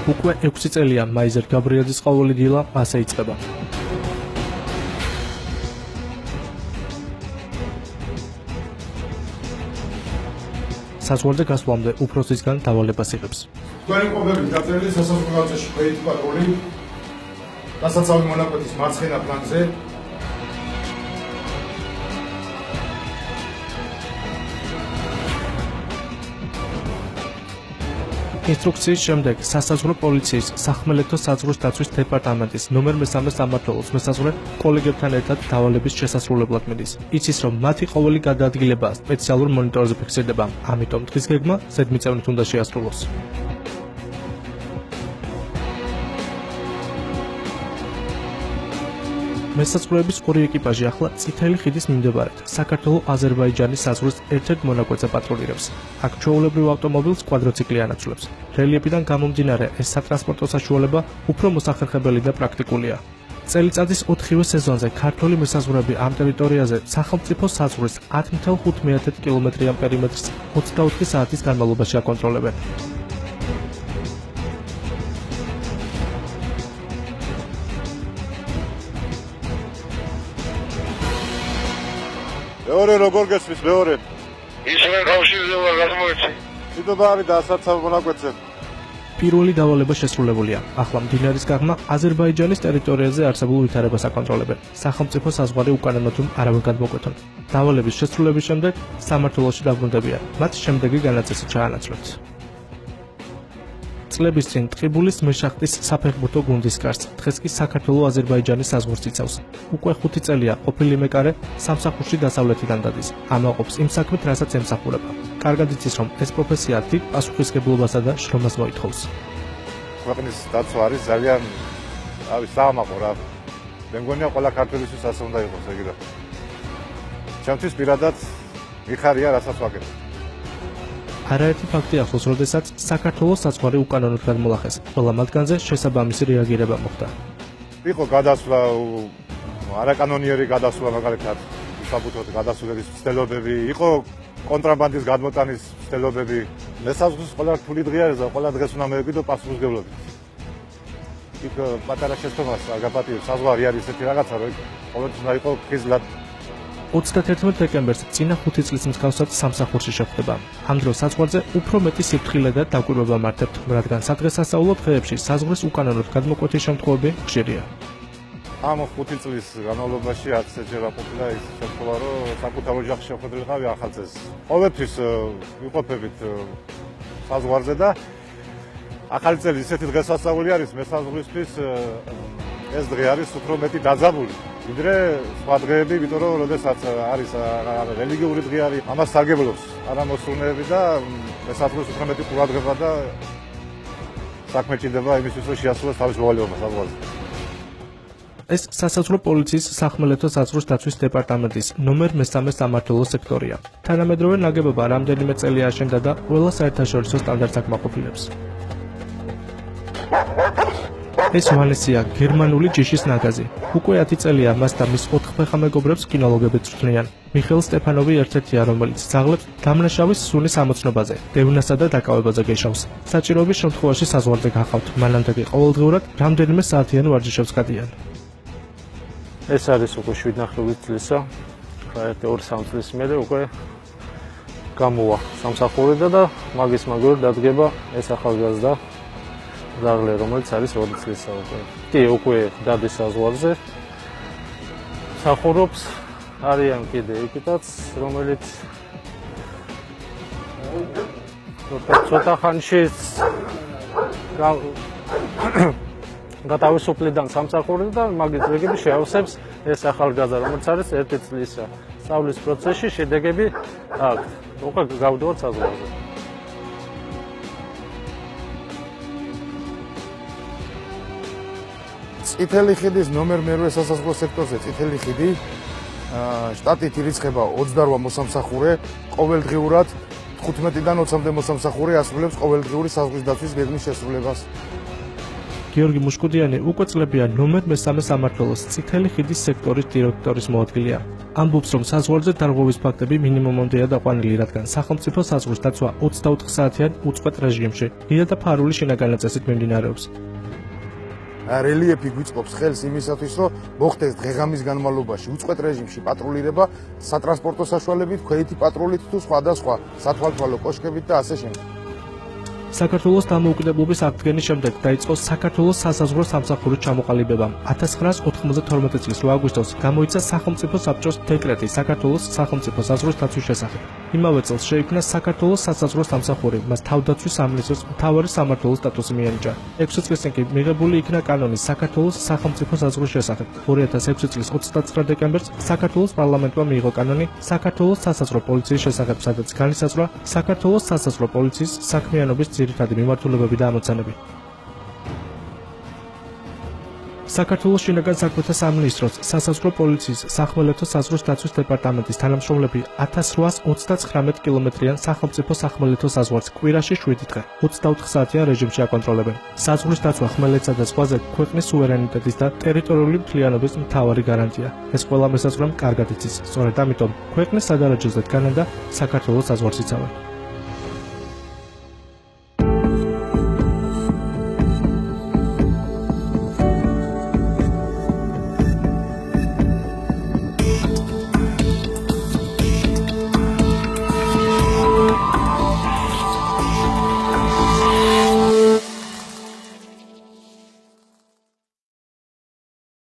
უკვე 6 წელია მაიზერ გაბრიაძის ყოველი დილა ასე იწყება. საზღვარზე გასვლამდე უფროსისგან დავალებას იღებს. Თქვენი ყოფებით დაწერილი სასაზღვრო გზაში ქვეითი პატრული დასაცავი მონაკვეთის მარცხენა ფლანგზე ინსტრუქციის შემდეგ სასაზღვრო პოლიციის სახმელეთო საზღვრის დაცვის დეპარტამენტის ნომერ 3 სამმართველოს მესაზღვრე კოლეგებთან ერთად დავალების შესასრულებლად მიდის. იცის, რომ მათი ყოველი გადაადგილება სპეციალურ მონიტორზე ფიქსირდება, ამიტომ დღის გეგმა ზედმიწევნით უნდა შეასრულოს. მესაზღვრეების ორი ეკიპაჟი ახლა წითელი ხიდის მიმდებარედ საქართველო-აზერბაიჯანის საზღვრის ერთ-ერთ მონაკვეთზე პატრულირებს. აქ ჩვეულებრივ ავტომობილს კვადროციკლი ანაცვლებს. რელიეფიდან გამომდინარე, ეს სატრანსპორტო საშუალება უფრო მოსახერხებელი და პრაქტიკულია. წელიწადის 4-ვე სეზონზე ქართველი მესაზღვრეები ამ ტერიტორიაზე სახელმწიფო საზღვრის 10.5 კილომეტრიან პერიმეტრს 24 საათის განმავლობაში აკონტროლებენ. მეორე როგორ გესმის მეორე? ისევე კავშირზე ვარ გასმოეცი. დიდობა არის დასაცავ მონაკვეთზე. პირველი დავალება შესრულებულია. ახლა მდინარის გაღმა აზერბაიჯანის ტერიტორიაზე არსებულ ვითარებას აკონტროლებენ. სახელმწიფო საზღვარი უკანონო თუ არავინ გადმოკვეთონ. დავალების შესრულების შემდეგ სამმართველოში დაბრუნდებიან. მათ შემდეგი განაწესი ჩაანაცვლეთ. წლების წინ ტყიბულის მეშახტის საფეხბურთო გუნდის კარს, დღეს კი საქართველო-აზერბაიჯანის საზღვარს იცავს. უკვე 5 წელია ყოფილი მეკარე სამსახურში დასავლეთიდან დადის. ამაყობს იმ საქმით, რასაც ემსახურება. კარგად იცის, რომ ეს პროფესია დიდ პასუხისმგებლობასა და შრომას მოითხოვს. ქვეყნის დაცვა არის ძალიან საამაყო რა. მე მგონია ყველა ქართველისთვის ასე უნდა იყოს ეგ რა. ჩემთვის პირადად მიხარია, რასაც ვაკეთებ. არაერთი ფაქტი ახსოვს, როდესაც საქართველოს საზღვარი უკანონოდ გადმოლახეს. ყველა მათგანზე შესაბამისი რეაგირება მოხდა. იყო გადასვლა, არაკანონიერი გადასვლა მაგალითად, საბუთოთ გადასვლების ცდილობები, იყო კონტრაბანდის გადმოტანის ცდილობები. მესაზღვრის ყველა რთული დღე არის და ყველა დღეს უნდა მივეკვიდო პასუხისმგებლობით. იქ პატარა შეცდომას არ გაპატიებს, საზღვარი არის ესეთი რაღაცა, რომ ყოველთვის უნდა იყო ხიზლად. 31 დეკემბერს წინა 5 წლის მსგავსად სამსახურში შეხვდება. ამ დროს საზღვარზე უფრო მეტი სიფრთხილე და დაკვირვება მართებთ, რადგან სადღესასწაულო დღეებში საზღვრის უკანონოდ გადმოკვეთის შემთხვევები ხშირია. ამ 5 წლის განმავლობაში არც ეჯერა ყოფილა ის შემთხვევა, რომ საკუთარ ოჯახში შეხვედრილიყავი ახალწელს. ყოველთვის ვიყოფებით საზღვარზე და ახალი წელი ისეთი დღესასწაული არის მესაზღვრისთვის, ეს დღე არის უფრო მეტი დაძაბული. ვიდრე სხვა დღეები, იმიტომ რომ როდესაც არის რელიგიური დღე არის, ამას სარგებლობს არა მოსულნეები და მესაზღვრის უფრო მეტი ყურადღება და საქმე ჭირდება იმისთვის, რომ შეასრულოს თავის მოვალეობა საზღვარზე. ეს სასაზღვრო პოლიციის სახმელეთო საზღვრის დაცვის დეპარტამენტის ნომერ 3 სამმართველოს სექტორია. თანამედროვე ნაგებობა რამდენიმე წელი აშენდა და ყველა საერთაშორისო სტანდარტს აკმაყოფილებს. ეს ვალესია გერმანული ჯიშის ნაგაზი. უკვე 10 წელია მას და მის 4 მეგობრებს კინოლოგები წვრთნიან. მიხეილ სტეფანოვი ერთ-ერთია, რომელიც ძაღლებს დამნაშავის სუნის ამოცნობაზე, დევნასა და დაკავებაზე გეშავს. საჭიროების შემთხვევაში საზღვარზე გახავთ, მანამდე კი ყოველდღიურად რამდენიმე საათიან ვარჯიშებს გადიან. ეს არის უკვე 7 წლისა, 2-3 წლის მერე უკვე გამოვა სამსახურიდან და მაგის-მაგივრად დადგება ეს ახალგაზრდა ძაღლი, რომელიც არის 20 წლისა უკვე. კი, უკვე დადის საზღვარზე. მსახურობს, არიან კიდე ეკიპაც, რომელიც ცოტა ხანში გათავისუფლიდან სამსახურიდან და მაგის რეგები შეავსებს ეს ახალგაზრდა, რომელიც არის 1 წლისა. სწავლის პროცესში შედეგები აქვს. უკვე გავდივართ საზღვარზე. წითელი ხიდის ნომერ 1 სასაზღვრო სექტორზე წითელი ხიდი შტატით ირიცხება 28 მოსამსახურე, ყოველდღიურად 15-დან 20-მდე მოსამსახურე ასრულებს ყოველდღიური საზღვრის დაცვის გეგმის შესრულებას. გიორგი მუშკუდიანი უკვე წლებია ნომერ მე-3 სამმართველოს წითელი ხიდის სექტორის დირექტორის მოადგილეა. ამბობს, რომ საზღვარზე დარღვევის ფაქტები მინიმუმამდეა დაყვანილი, რადგან სახელმწიფო საზღვრის დაცვა 24 საათიან უწყვეტ რეჟიმში, იდა და ფარული შინაგანი წესით მიმდინარეობს. რელიეფი გვიწყობს ხელს იმისათვის, რომ მოხდეს დღე-ღამის განმავლობაში უწყვეტ რეჟიმში პატრულირება სატრანსპორტო საშუალებით, ქვეითი პატრულით თუ სხვადასხვა სათვალთვალო კოშკებით და ასე შემდეგ. საქართველოს დამოუკიდებლობის აღდგენის შემდეგ დაიწყო საქართველოს სასაზღვრო სამსახურის ჩამოყალიბება. 1992 წლის 8 აგვისტოს გამოიცა სახელმწიფო საბჭოს დეკრეტი საქართველოს სახელმწიფო საზღვრის დაცვის შესახებ. იმავე წელს შეიქმნა საქართველოს სასაზღვრო სამსახური, მას თავდაცვის სამინისტროს მთავარი სამმართველოს სტატუსი მიენიჭა. 6 წლის წინ კი მიღებული იქნა კანონი საქართველოს სახელმწიფო საზღვრის შესახებ. 2006 წლის 29 დეკემბერს საქართველოს პარლამენტმა მიიღო კანონი საქართველოს სასაზღვრო პოლიციის შესახებ, სადაც განისაზღვრა საქართველოს სასაზღვრო პოლიციის საქმიანობის ძირითადი მიმართულებები და ამოცანები. საქართველოს შინაგან საქმეთა სამინისტროს, სასაზღვრო პოლიციის, სახმელეთო საზღვრის დაცვის დეპარტამენტის თანამშრომლები 1839 კილომეტრიან სახელმწიფო სახმელეთო საზღვარს კვირაში 7 დღე 24 საათიან რეჟიმში აკონტროლებენ. საზღვრის დაცვა ხმელეთსა და ზღვაზე ქვეყნის სუვერენიტეტის და ტერიტორიული მთლიანობის მთავარი გარანტია. ეს ყველა მესაზღვრემ კარგად იცის. სწორედ ამიტომ ქვეყნის სადარაჯოზე დგანან და საქართველოს საზღვარს იცავენ.